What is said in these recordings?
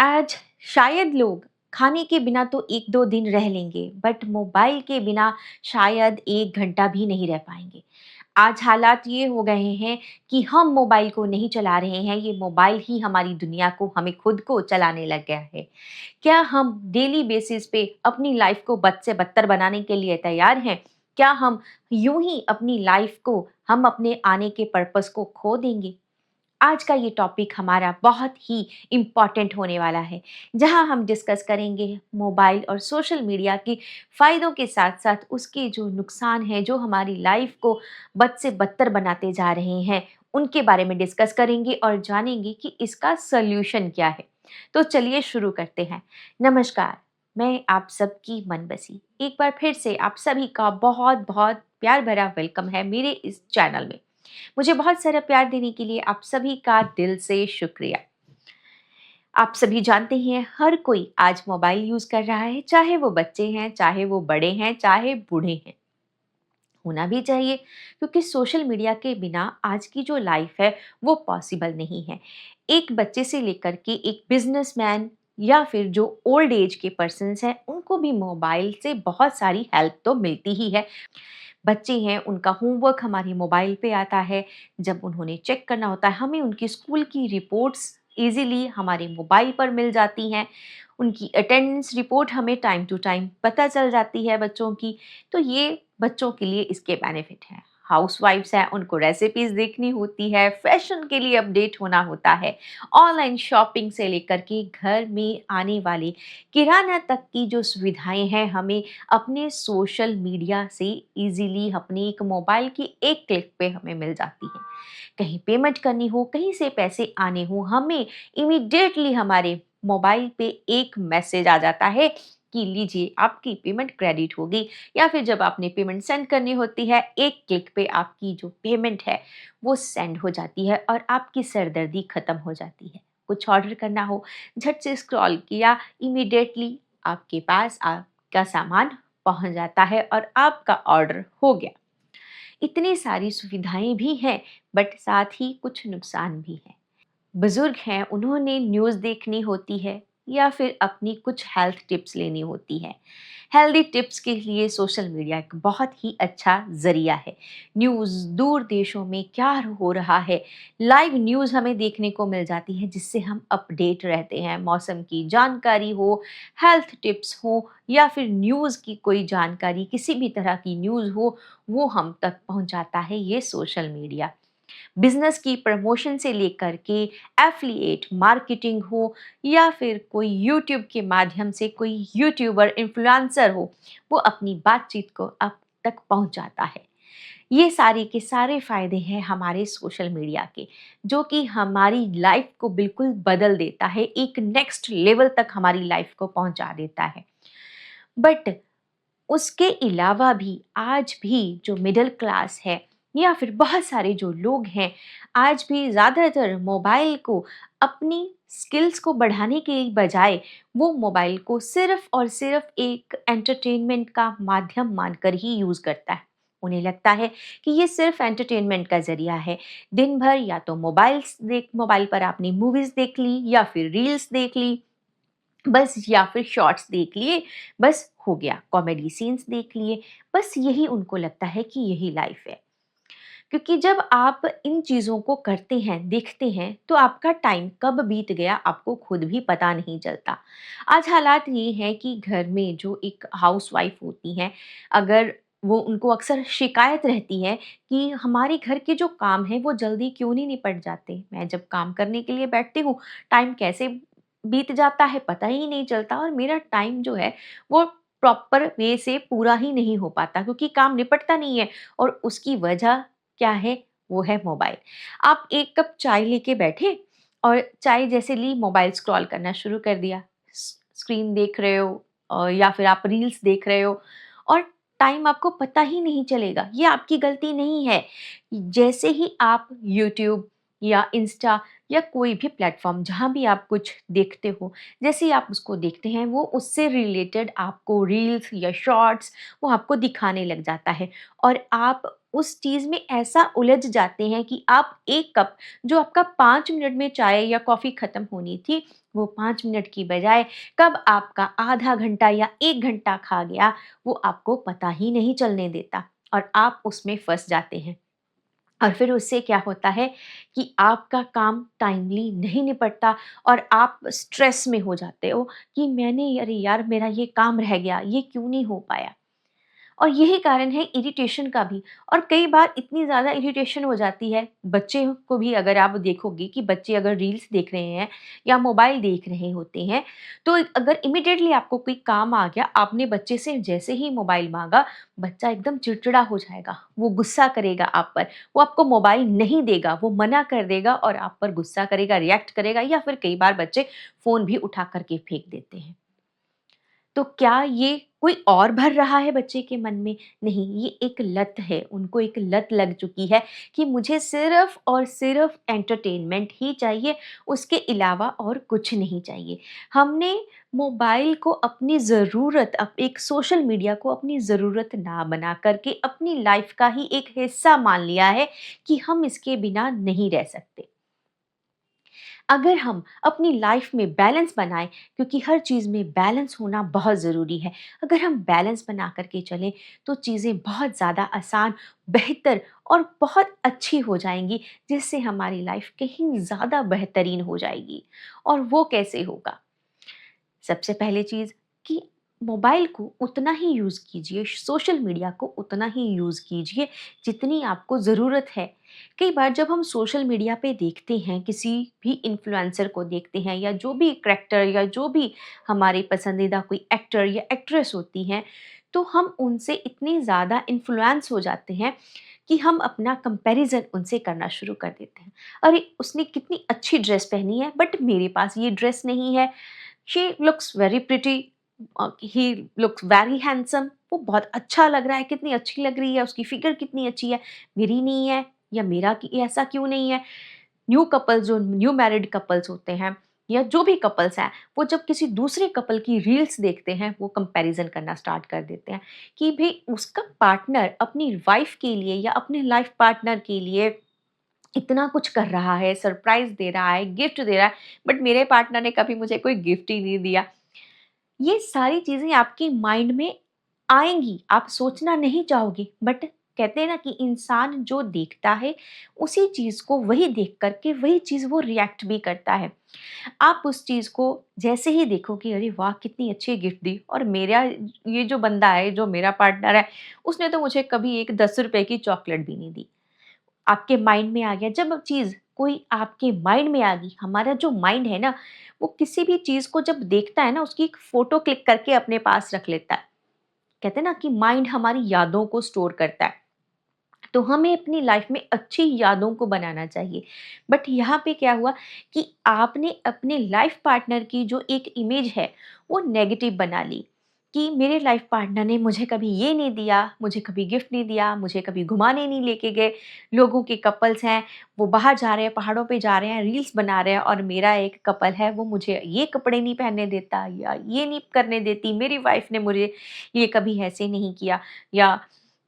आज शायद लोग खाने के बिना तो 1-2 दिन रह लेंगे, बट मोबाइल के बिना शायद 1 घंटा भी नहीं रह पाएँगे। आज हालात ये हो गए हैं कि हम मोबाइल को नहीं चला रहे हैं, ये मोबाइल ही हमारी दुनिया को, हमें खुद को चलाने लग गया है। क्या हम डेली बेसिस पे अपनी लाइफ़ को बद से बदतर बनाने के लिए तैयार हैं? क्या हम यूँ ही अपनी लाइफ़ को, हम अपने आने के पर्पस को खो देंगे? आज का ये टॉपिक हमारा बहुत ही इम्पॉर्टेंट होने वाला है, जहाँ हम डिस्कस करेंगे मोबाइल और सोशल मीडिया के फ़ायदों के साथ-साथ उसके जो नुकसान हैं, जो हमारी लाइफ़ को बद से बदतर बनाते जा रहे हैं, उनके बारे में डिस्कस करेंगे और जानेंगे कि इसका सॉल्यूशन क्या है। तो चलिए शुरू करते हैं। नमस्कार, मैं आप सबकी मनबसी। एक बार फिर से आप सभी का बहुत-बहुत प्यार भरा वेलकम है मेरे इस चैनल में। मुझे बहुत सारा प्यार देने के लिए आप सभी का दिल से शुक्रिया। आप सभी जानते हैं हर कोई आज मोबाइल यूज़ कर रहा है, चाहे वो बच्चे हैं, चाहे वो बड़े हैं, चाहे बूढ़े हैं। होना भी चाहिए क्योंकि सोशल मीडिया के बिना आज की जो लाइफ है वो पॉसिबल नहीं है। एक बच्चे से लेकर के एक बिज़नेसमैन या फिर जो ओल्ड एज के पर्सन्स हैं, उनको भी मोबाइल से बहुत सारी हेल्प तो मिलती ही है। बच्चे हैं उनका होमवर्क हमारी मोबाइल पे आता है, जब उन्होंने चेक करना होता है हमें उनकी स्कूल की रिपोर्ट्स ईज़िली हमारे मोबाइल पर मिल जाती हैं। उनकी अटेंडेंस रिपोर्ट हमें टाइम टू टाइम पता चल जाती है बच्चों की, तो ये बच्चों के लिए इसके बेनिफिट हैं। हाउसवाइफ्स हैं उनको रेसिपीज़ देखनी होती है, फैशन के लिए अपडेट होना होता है, ऑनलाइन शॉपिंग से लेकर के घर में आने वाले किराना तक की जो सुविधाएँ हैं हमें अपने सोशल मीडिया से इजीली अपने एक मोबाइल की एक क्लिक पे हमें मिल जाती है। कहीं पेमेंट करनी हो, कहीं से पैसे आने हो, हमें इमीडिएटली हमारे मोबाइल पे एक मैसेज आ जाता है कि लीजिए आपकी पेमेंट क्रेडिट हो गई, या फिर जब आपने पेमेंट सेंड करनी होती है, एक क्लिक पे आपकी जो पेमेंट है वो सेंड हो जाती है और आपकी सरदर्दी खत्म हो जाती है। कुछ ऑर्डर करना हो, झट से स्क्रॉल किया, इमीडिएटली आपके पास आपका सामान पहुंच जाता है और आपका ऑर्डर हो गया। इतनी सारी सुविधाएं भी हैं, बट साथ ही कुछ नुकसान भी हैं। बुजुर्ग हैं उन्होंने न्यूज़ देखनी होती है या फिर अपनी कुछ हेल्थ टिप्स लेनी होती है। हेल्दी टिप्स के लिए सोशल मीडिया एक बहुत ही अच्छा ज़रिया है। न्यूज़ दूर देशों में क्या हो रहा है, लाइव न्यूज़ हमें देखने को मिल जाती है, जिससे हम अपडेट रहते हैं। मौसम की जानकारी हो, हेल्थ टिप्स हो, या फिर न्यूज़ की कोई जानकारी, किसी भी तरह की न्यूज़ हो, वो हम तक पहुंचाता है ये सोशल मीडिया। बिजनेस की प्रमोशन से लेकर के एफिलिएट मार्केटिंग हो, या फिर कोई यूट्यूब के माध्यम से कोई यूट्यूबर इन्फ्लुएंसर हो, वो अपनी बातचीत को अब तक पहुंचाता है। ये सारे के सारे फायदे हैं हमारे सोशल मीडिया के, जो कि हमारी लाइफ को बिल्कुल बदल देता है, एक नेक्स्ट लेवल तक हमारी लाइफ को पहुंचा देता है। बट उसके अलावा भी आज भी जो मिडिल क्लास है या फिर बहुत सारे जो लोग हैं, आज भी ज़्यादातर मोबाइल को अपनी स्किल्स को बढ़ाने के बजाय वो मोबाइल को सिर्फ और सिर्फ एक एंटरटेनमेंट का माध्यम मानकर ही यूज़ करता है। उन्हें लगता है कि ये सिर्फ एंटरटेनमेंट का ज़रिया है। दिन भर या तो मोबाइल पर आपने मूवीज़ देख ली या फिर रील्स देख ली बस, या फिर शॉर्ट्स देख लिए, बस हो गया, कॉमेडी सीन्स देख लिए, बस यही उनको लगता है कि यही लाइफ है। क्योंकि जब आप इन चीज़ों को करते हैं, देखते हैं, तो आपका टाइम कब बीत गया आपको खुद भी पता नहीं चलता। आज हालात ये हैं कि घर में जो एक हाउसवाइफ होती हैं, अगर वो उनको अक्सर शिकायत रहती है कि हमारे घर के जो काम हैं वो जल्दी क्यों नहीं निपट जाते। मैं जब काम करने के लिए बैठती हूँ, टाइम कैसे बीत जाता है पता ही नहीं चलता, और मेरा टाइम जो है वो प्रॉपर वे से पूरा ही नहीं हो पाता क्योंकि काम निपटता नहीं है, और उसकी वजह क्या है? वो है मोबाइल। आप 1 कप चाय लेके बैठे और चाय जैसे ली, मोबाइल स्क्रॉल करना शुरू कर दिया। स्क्रीन देख रहे हो या फिर आप रील्स देख रहे हो, और टाइम आपको पता ही नहीं चलेगा। ये आपकी गलती नहीं है। जैसे ही आप यूट्यूब या इंस्टा या कोई भी प्लेटफ़ॉर्म जहाँ भी आप कुछ देखते हो, जैसे ही आप उसको देखते हैं, वो उससे रिलेटेड आपको रील्स या शॉर्ट्स वो आपको दिखाने लग जाता है, और आप उस चीज़ में ऐसा उलझ जाते हैं कि आप 1 कप जो आपका 5 मिनट में चाय या कॉफ़ी ख़त्म होनी थी, वो 5 मिनट की बजाय कब आपका आधा घंटा या 1 घंटा खा गया, वो आपको पता ही नहीं चलने देता और आप उसमें फँस जाते हैं। और फिर उससे क्या होता है कि आपका काम टाइमली नहीं निपटता और आप स्ट्रेस में हो जाते हो कि मैंने अरे यार मेरा ये काम रह गया, ये क्यों नहीं हो पाया? और यही कारण है इरिटेशन का भी। और कई बार इतनी ज़्यादा इरिटेशन हो जाती है, बच्चे को भी अगर आप देखोगे कि बच्चे अगर रील्स देख रहे हैं या मोबाइल देख रहे होते हैं, तो अगर इमीडिएटली आपको कोई काम आ गया, आपने बच्चे से जैसे ही मोबाइल माँगा, बच्चा एकदम चिड़चिड़ा हो जाएगा, वो गुस्सा करेगा आप पर, वो आपको मोबाइल नहीं देगा, वो मना कर देगा और आप पर गुस्सा करेगा, रिएक्ट करेगा या फिर कई बार बच्चे फ़ोन भी उठा कर के फेंक देते हैं। तो क्या ये कोई और भर रहा है बच्चे के मन में? नहीं, ये एक लत है, उनको एक लत लग चुकी है कि मुझे सिर्फ़ और सिर्फ़ एंटरटेनमेंट ही चाहिए, उसके अलावा और कुछ नहीं चाहिए। हमने मोबाइल को अपनी ज़रूरत एक सोशल मीडिया को अपनी ज़रूरत ना बना कर के अपनी लाइफ़ का ही एक हिस्सा मान लिया है कि हम इसके बिना नहीं रह सकते। अगर हम अपनी लाइफ में बैलेंस बनाएँ, क्योंकि हर चीज़ में बैलेंस होना बहुत ज़रूरी है। अगर हम बैलेंस बना कर के चलें, तो चीज़ें बहुत ज़्यादा आसान, बेहतर और बहुत अच्छी हो जाएँगी, जिससे हमारी लाइफ कहीं ज़्यादा बेहतरीन हो जाएगी। और वो कैसे होगा? सबसे पहले चीज़ कि मोबाइल को उतना ही यूज़ कीजिए, सोशल मीडिया को उतना ही यूज़ कीजिए जितनी आपको ज़रूरत है। कई बार जब हम सोशल मीडिया पे देखते हैं, किसी भी इन्फ्लुएंसर को देखते हैं या जो भी करैक्टर या जो भी हमारे पसंदीदा कोई एक्टर या एक्ट्रेस होती हैं, तो हम उनसे इतने ज़्यादा इन्फ्लुएंस हो जाते हैं कि हम अपना कंपैरिज़न उनसे करना शुरू कर देते हैं। अरे! उसने कितनी अच्छी ड्रेस पहनी है, बट मेरे पास ये ड्रेस नहीं है। She looks very pretty, he looks very handsome, वो बहुत अच्छा लग रहा है, कितनी अच्छी लग रही है, उसकी फिगर कितनी अच्छी है, मेरी नहीं है या मेरा ऐसा क्यों नहीं है। न्यू कपल्स, जो न्यू मैरिड कपल्स होते हैं या जो भी कपल्स हैं, वो जब किसी दूसरे कपल की रील्स देखते हैं, वो कंपैरिजन करना स्टार्ट कर देते हैं कि भाई उसका पार्टनर अपनी वाइफ के लिए या अपने लाइफ पार्टनर के लिए इतना कुछ कर रहा है, सरप्राइज़ दे रहा है, गिफ्ट दे रहा है, बट मेरे पार्टनर ने कभी मुझे कोई गिफ्ट ही नहीं दिया। ये सारी चीज़ें आपके माइंड में आएँगी, आप सोचना नहीं चाहोगे, बट कहते हैं ना कि इंसान जो देखता है, उसी चीज़ को वही देख कर के वही चीज़ वो रिएक्ट भी करता है। आप उस चीज़ को जैसे ही देखोगे, अरे वाह! कितनी अच्छी गिफ्ट दी, और मेरा ये जो बंदा है, जो मेरा पार्टनर है, उसने तो मुझे कभी एक ₹10 की चॉकलेट भी नहीं दी। आपके माइंड में आ गया। जब चीज़ कोई आपके माइंड में आ गई, हमारा जो माइंड है ना, वो किसी भी चीज़ को जब देखता है ना, उसकी एक फ़ोटो क्लिक करके अपने पास रख लेता है। कहते हैं ना कि माइंड हमारी यादों को स्टोर करता है। तो हमें अपनी लाइफ में अच्छी यादों को बनाना चाहिए। बट यहाँ पे क्या हुआ कि आपने अपने लाइफ पार्टनर की जो एक इमेज है, वो नेगेटिव बना ली कि मेरे लाइफ पार्टनर ने मुझे कभी ये नहीं दिया, मुझे कभी गिफ्ट नहीं दिया, मुझे कभी घुमाने नहीं लेके गए। लोगों के कपल्स हैं, वो बाहर जा रहे हैं, पहाड़ों पे जा रहे हैं, रील्स बना रहे हैं, और मेरा एक कपल है, वो मुझे ये कपड़े नहीं पहनने देता या ये नहीं करने देती, मेरी वाइफ ने मुझे ये कभी ऐसे नहीं किया, या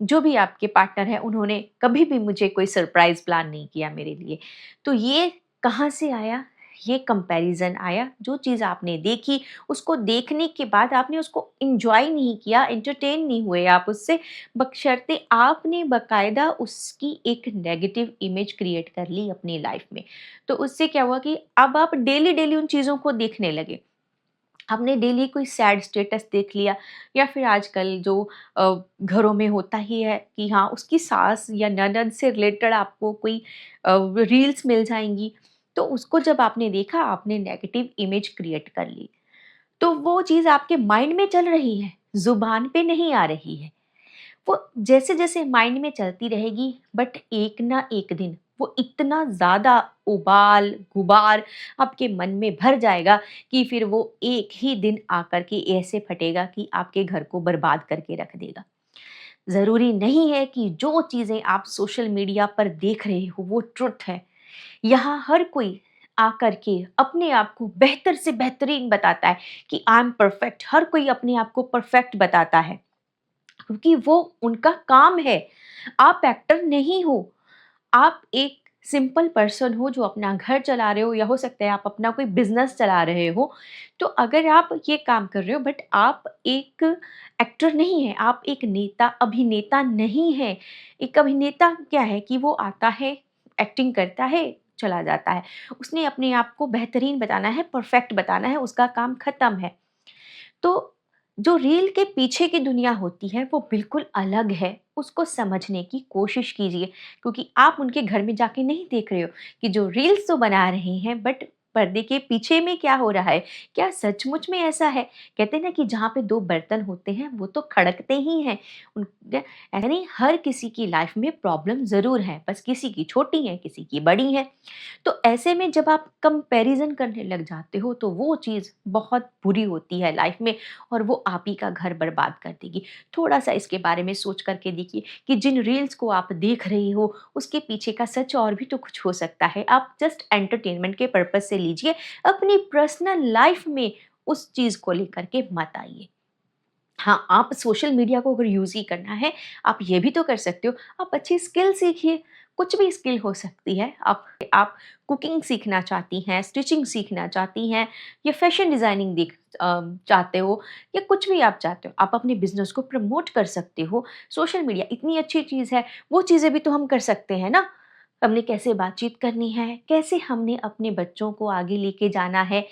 जो भी आपके पार्टनर हैं, उन्होंने कभी भी मुझे कोई सरप्राइज़ प्लान नहीं किया मेरे लिए। तो ये कहाँ से आया? ये कंपैरिज़न आया। जो चीज़ आपने देखी, उसको देखने के बाद आपने उसको एन्जॉय नहीं किया, एंटरटेन नहीं हुए आप उससे, बशर्ते आपने बाकायदा उसकी एक नेगेटिव इमेज क्रिएट कर ली अपनी लाइफ़ में। तो उससे क्या हुआ कि अब आप डेली-डेली उन चीज़ों को देखने लगे। आपने डेली कोई सैड स्टेटस देख लिया, या फिर आजकल जो घरों में होता ही है कि हाँ, उसकी सास या ननद से रिलेटेड आपको कोई रील्स मिल जाएंगी, तो उसको जब आपने देखा, आपने नेगेटिव इमेज क्रिएट कर ली। तो वो चीज़ आपके माइंड में चल रही है, जुबान पे नहीं आ रही है। वो जैसे-जैसे माइंड में चलती रहेगी, बट एक ना एक दिन वो इतना ज़्यादा उबाल-गुबार आपके मन में भर जाएगा कि फिर वो एक ही दिन आकर के ऐसे फटेगा कि आपके घर को बर्बाद करके रख देगा। ज़रूरी नहीं है कि जो चीज़ें आप सोशल मीडिया पर देख रहे हो वो ट्रुथ है। यहाँ हर कोई आकर के अपने आप को बेहतर से बेहतरीन बताता है कि आई एम परफेक्ट। हर कोई अपने आप को परफेक्ट बताता है, क्योंकि वो उनका काम है। आप एक्टर नहीं हो, आप एक सिंपल पर्सन हो जो अपना घर चला रहे हो, या हो सकता है आप अपना कोई बिजनेस चला रहे हो, तो अगर आप ये काम कर रहे हो बट आप एक एक्टर नहीं है, आप एक नेता अभिनेता नहीं है। एक अभिनेता क्या है कि वो आता है, एक्टिंग करता है, चला जाता है। उसने अपने आप को बेहतरीन बताना है, परफेक्ट बताना है, उसका काम खत्म है। तो जो रील के पीछे की दुनिया होती है वो बिल्कुल अलग है, उसको समझने की कोशिश कीजिए, क्योंकि आप उनके घर में जाके नहीं देख रहे हो कि जो रील्स तो बना रहे हैं बट पर्दे के पीछे में क्या हो रहा है, क्या सचमुच में ऐसा है? कहते हैं ना कि जहाँ पे 2 बर्तन होते हैं वो तो खड़कते ही हैं। उन ऐसा नहीं, हर किसी की लाइफ में प्रॉब्लम ज़रूर है, बस किसी की छोटी है, किसी की बड़ी है। तो ऐसे में जब आप कंपैरिज़न करने लग जाते हो तो वो चीज़ बहुत बुरी होती है लाइफ में, और वो आप ही का घर बर्बाद कर देगी। थोड़ा-सा इसके बारे में सोच कर के देखिए कि जिन रील्स को आप देख रहे हो उसके पीछे का सच और भी तो कुछ हो सकता है। आप जस्ट एंटरटेनमेंट के पर्पज़ से लीजिए, अपनी पर्सनल लाइफ में उस चीज़ को लेकर के मत आइए। हाँ, आप सोशल मीडिया को अगर यूज़ ही करना है, आप ये भी तो कर सकते हो, आप अच्छी स्किल सीखिए, कुछ भी स्किल हो सकती है। आप कुकिंग सीखना चाहती हैं, स्टिचिंग सीखना चाहती हैं, या फैशन डिज़ाइनिंग चाहते हो, या कुछ भी आप चाहते हो, आप अपने बिज़नेस को प्रमोट कर सकते हो। सोशल मीडिया इतनी अच्छी चीज़ है, वो चीज़ें भी तो हम कर सकते हैं ना। हमने कैसे बातचीत करनी है, कैसे हमने अपने बच्चों को आगे लेके जाना है,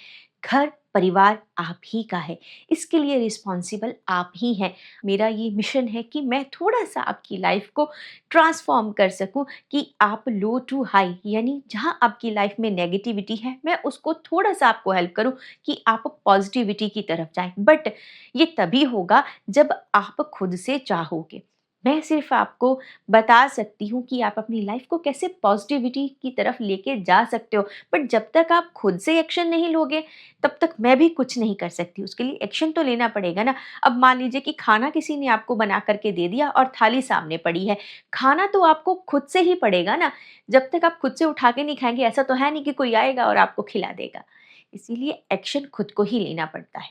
घर परिवार आप ही का है, इसके लिए रिस्पॉन्सिबल आप ही हैं। मेरा ये मिशन है कि मैं थोड़ा-सा आपकी लाइफ़ को ट्रांसफ़ॉर्म कर सकूँ, कि आप लो टू हाई, यानी जहाँ आपकी लाइफ़ में नेगेटिविटी है, मैं उसको थोड़ा-सा आपको हेल्प करूँ कि आप पॉज़िटिविटी की तरफ जाएँ। बट ये तभी होगा जब आप खुद से चाहोगे। मैं सिर्फ़ आपको बता सकती हूँ कि आप अपनी लाइफ़ को कैसे पॉज़िटिविटी की तरफ लेके जा सकते हो, बट जब तक आप खुद से एक्शन नहीं लोगे, तब तक मैं भी कुछ नहीं कर सकती। उसके लिए एक्शन तो लेना पड़ेगा ना। अब मान लीजिए कि खाना किसी ने आपको बना कर के दे दिया और थाली सामने पड़ी है, खाना तो आपको खुद से ही पड़ेगा ना। जब तक आप खुद से उठा के नहीं खाएँगे, ऐसा तो है नहीं कि कोई आएगा और आपको खिला देगा। इसीलिए एक्शन खुद को ही लेना पड़ता है।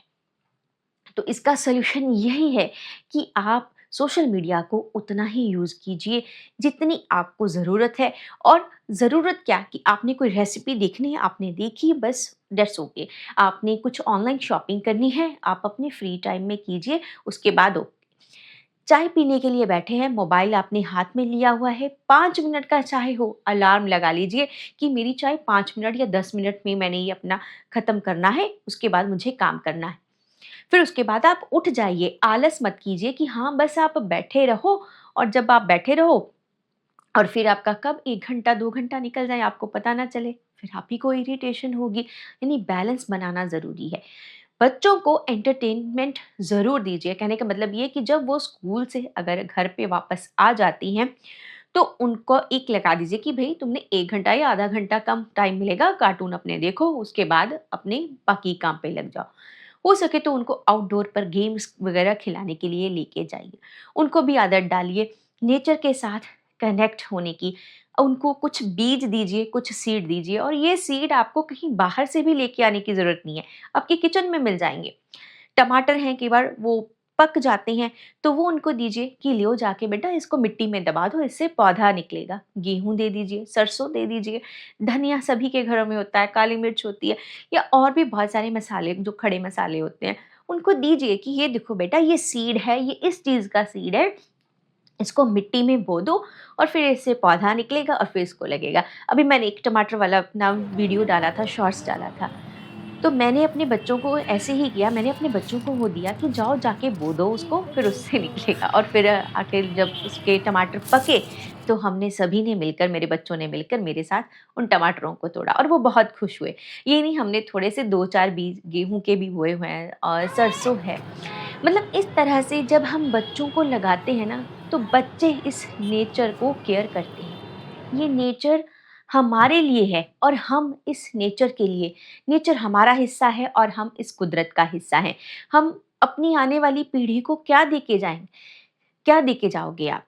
तो इसका सॉल्यूशन यही है कि आप सोशल मीडिया को उतना ही यूज़ कीजिए जितनी आपको ज़रूरत है, और ज़रूरत क्या कि आपने कोई रेसिपी देखनी है, आपने देखी, बस दैट्स ओके। आपने कुछ ऑनलाइन शॉपिंग करनी है, आप अपने फ्री टाइम में कीजिए, उसके बाद ओ चाय पीने के लिए बैठे हैं, मोबाइल आपने हाथ में लिया हुआ है, 5 मिनट का चाहे हो, अलार्म लगा लीजिए कि मेरी चाय 5 मिनट या 10 मिनट में मैंने ये अपना ख़त्म करना है, उसके बाद मुझे काम करना है। फिर उसके बाद आप उठ जाइए, आलस मत कीजिए कि हाँ, बस आप बैठे रहो, और जब आप बैठे रहो और फिर आपका कब 1 घंटा 2 घंटा निकल जाए आपको पता ना चले, फिर आप ही को इरिटेशन होगी। यानी बैलेंस बनाना ज़रूरी है। बच्चों को एंटरटेनमेंट ज़रूर दीजिए, कहने का मतलब ये कि जब वो स्कूल से अगर घर पे वापस आ जाती हैं, तो उनको एक लगा दीजिए कि भई तुमने 1 घंटा या आधा घंटा कम टाइम मिलेगा, कार्टून अपने देखो, उसके बाद अपने बाकी काम पे लग जाओ। हो सके तो उनको आउटडोर पर गेम्स वगैरह खिलाने के लिए लेके जाइए। उनको भी आदत डालिए नेचर के साथ कनेक्ट होने की। उनको कुछ बीज दीजिए, कुछ सीड दीजिए, और ये सीड आपको कहीं बाहर से भी लेके आने की ज़रूरत नहीं है, आपके किचन में मिल जाएँगे। टमाटर हैं, कई बार वो पक जाते हैं, तो वो उनको दीजिए कि लियो जाके बेटा इसको मिट्टी में दबा दो, इससे पौधा निकलेगा। गेहूँ दे दीजिए, सरसों दे दीजिए, धनिया सभी के घरों में होता है, काली मिर्च होती है, या और भी बहुत सारे मसाले जो खड़े मसाले होते हैं, उनको दीजिए कि ये देखो बेटा ये सीड है, ये इस चीज़ का सीड है, इसको मिट्टी में बो दो और फिर इससे पौधा निकलेगा और फिर इसको लगेगा। अभी मैंने एक टमाटर वाला अपना वीडियो डाला था, शॉर्ट्स डाला था। तो मैंने अपने बच्चों को ऐसे ही किया, मैंने अपने बच्चों को वो दिया कि जाओ जाके बो दो उसको, फिर उससे निकलेगा, और फिर आखिर जब उसके टमाटर पके, तो हमने सभी ने मिलकर, मेरे बच्चों ने मिलकर मेरे साथ उन टमाटरों को तोड़ा और वो बहुत खुश हुए। ये नहीं, हमने थोड़े से 2-4 बीज गेहूँ के भी बोए हुए हैं और सरसों है। मतलब इस तरह से जब हम बच्चों को लगाते हैं ना, तो बच्चे इस नेचर को केयर करते हैं। ये नेचर हमारे लिए है और हम इस नेचर के लिए, नेचर हमारा हिस्सा है और हम इस कुदरत का हिस्सा हैं। हम अपनी आने वाली पीढ़ी को क्या देके जाएँगे? क्या देके जाओगे आप?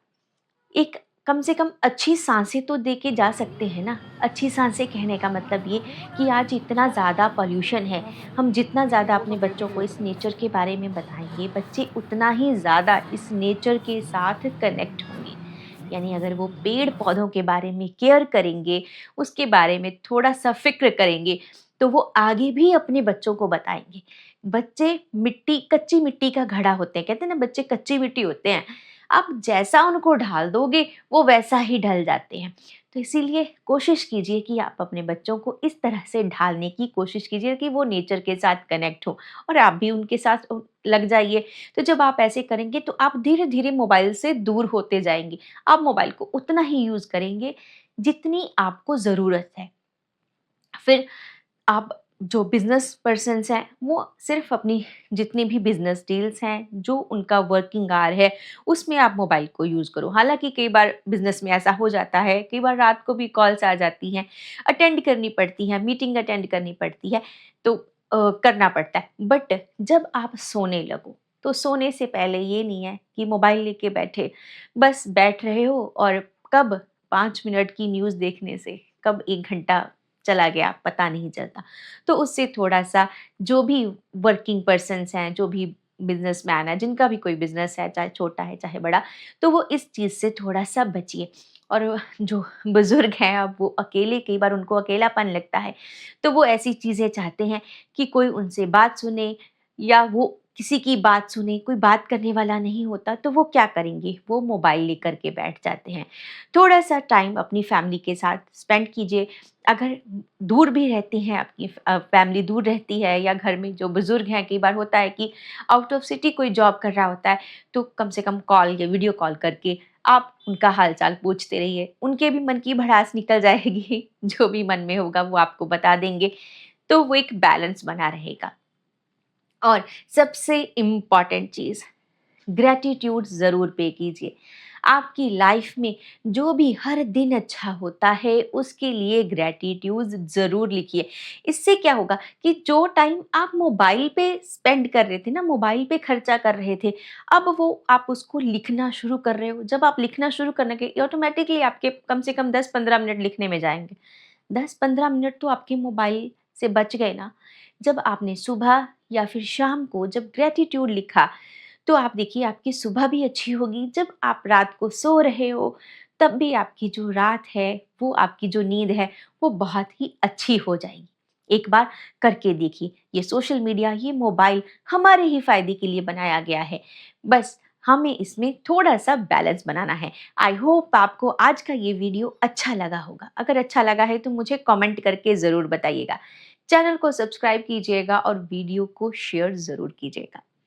एक कम से कम अच्छी साँसें तो देके जा सकते हैं ना। अच्छी साँसें कहने का मतलब ये कि आज इतना ज़्यादा पॉल्यूशन है, हम जितना ज़्यादा अपने बच्चों को इस नेचर के बारे में बताएँगे, बच्चे उतना ही ज़्यादा इस नेचर के साथ कनेक्ट होंगे। यानी अगर वो पेड़-पौधों के बारे में केयर करेंगे, उसके बारे में थोड़ा-सा फ़िक्र करेंगे, तो वो आगे भी अपने बच्चों को बताएँगे। बच्चे कच्ची मिट्टी का घड़ा होते हैं, कहते हैं ना बच्चे कच्ची मिट्टी होते हैं। आप जैसा उनको ढाल दोगे, वो वैसा ही ढल जाते हैं। तो इसीलिए कोशिश कीजिए कि आप अपने बच्चों को इस तरह से ढालने की कोशिश कीजिए कि वो नेचर के साथ कनेक्ट हों और आप भी उनके साथ लग जाइए। तो जब आप ऐसे करेंगे तो आप धीरे-धीरे मोबाइल से दूर होते जाएँगे। आप मोबाइल को उतना ही यूज़ करेंगे जितनी आपको ज़रूरत है। फिर आप जो बिज़नेस पर्सन्स हैं, वो सिर्फ़ अपनी जितनी भी बिज़नेस डील्स हैं, जो उनका वर्किंग आवर है, उसमें आप मोबाइल को यूज़ करो। हालाँकि कई बार बिज़नेस में ऐसा हो जाता है, कई बार रात को भी कॉल्स आ जाती हैं, अटेंड करनी पड़ती हैं, मीटिंग अटेंड करनी पड़ती है, तो करना पड़ता है। बट जब आप सोने लगो, तो सोने से पहले ये नहीं है कि मोबाइल लेके बैठे, बस बैठ रहे हो और कब 5 मिनट की न्यूज़ देखने से कब 1 घंटा चला गया पता नहीं चलता। तो उससे थोड़ा-सा जो भी वर्किंग पर्सन्स हैं, जो भी बिज़नेसमैन है, जिनका भी कोई बिज़नेस है, चाहे छोटा है, चाहे बड़ा, तो वो इस चीज़ से थोड़ा-सा बचिए। और जो बुज़ुर्ग हैं, अब वो अकेले कई बार उनको अकेलापन लगता है, तो वो ऐसी चीज़ें चाहते हैं कि कोई उनसे बात सुने या वो किसी की बात सुने, कोई बात करने वाला नहीं होता, तो वो क्या करेंगे? वो मोबाइल लेकर के बैठ जाते हैं। थोड़ा-सा टाइम अपनी फैमिली के साथ स्पेंड कीजिए। अगर दूर भी रहती हैं आपकी फैमिली दूर रहती है या घर में जो बुज़ुर्ग हैं, कई बार होता है कि आउट ऑफ सिटी कोई जॉब कर रहा होता है, तो कम से कम कॉल या वीडियो कॉल करके आप उनका हाल-चाल पूछते रहिए। उनके भी मन की भड़ास निकल जाएगी, जो भी मन में होगा वो आपको बता देंगे, तो वो एक बैलेंस बना रहेगा। और सबसे इम्पोर्टेंट चीज़, ग्रैटिट्यूड ज़रूर पे कीजिए। आपकी लाइफ में जो भी हर दिन अच्छा होता है, उसके लिए ग्रैटिट्यूड ज़रूर लिखिए। इससे क्या होगा कि जो टाइम आप मोबाइल पे स्पेंड कर रहे थे ना, मोबाइल पे खर्चा कर रहे थे, अब वो आप उसको लिखना शुरू कर रहे हो। जब आप लिखना शुरू करने ऑटोमेटिकली आपके कम से कम 10-15 मिनट लिखने में जाएँगे। 10-15 मिनट तो आपके मोबाइल से बच गए ना। जब आपने सुबह या फिर शाम को जब ग्रैटिट्यूड लिखा, तो आप देखिए आपकी सुबह भी अच्छी होगी। जब आप रात को सो रहे हो, तब भी आपकी जो रात है, वो आपकी जो नींद है, वो बहुत ही अच्छी हो जाएगी। एक बार करके देखिए। ये सोशल मीडिया, ये मोबाइल हमारे ही फ़ायदे के लिए बनाया गया है। बस हमें इसमें थोड़ा-सा बैलेंस बनाना है। आई होप आपको आज का ये वीडियो अच्छा लगा होगा। अगर अच्छा लगा है तो मुझे कमेंट करके ज़रूर बताइएगा। चैनल को सब्सक्राइब कीजिएगा और वीडियो को शेयर ज़रूर कीजिएगा।